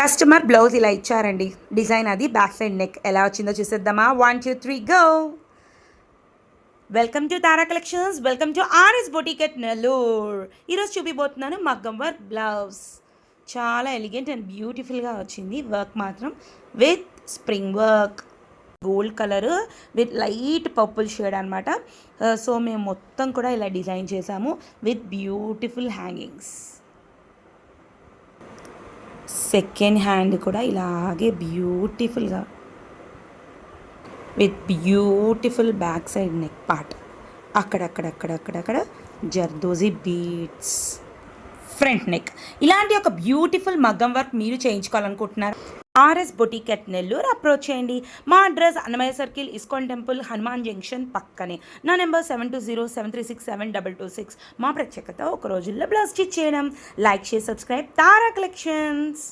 Customer blouse ఇలా ఇచ్చారండి. Design అది బ్యాక్ సైడ్ నెక్ ఎలా వచ్చిందో చూసేద్దామా. 1 2 3 go. Welcome to Tara collections, welcome to RS boutique at Nellore. ఈరోజు చూపిపోతున్నాను మగ్గం వర్క్ బ్లౌజ్. చాలా ఎలిగెంట్ అండ్ బ్యూటిఫుల్గా వచ్చింది. వర్క్ మాత్రం with spring work, gold colour with light purple shade అనమాట. సో మేము మొత్తం కూడా ఇలా డిజైన్ చేసాము with beautiful hangings. Second hand కూడా ఇలాగే బ్యూటిఫుల్గా with beautiful back side neck part, అక్కడక్కడ జర్దోజీ బీడ్స్, ఫ్రంట్ నెక్. ఇలాంటి ఒక బ్యూటిఫుల్ మగ్గం వర్క్ మీరు చేయించుకోవాలనుకుంటున్నారు, RS boutique at Nellore approach చేయండి. మా address Annamayya circle, ISKCON temple, Hanuman junction పక్కనే. నా నెంబర్ 7207367226. మా ప్రత్యేకత ఒక రోజుల్లో బ్లౌజ్ స్టిచ్ చేయడం. Like, share, subscribe Tara collections.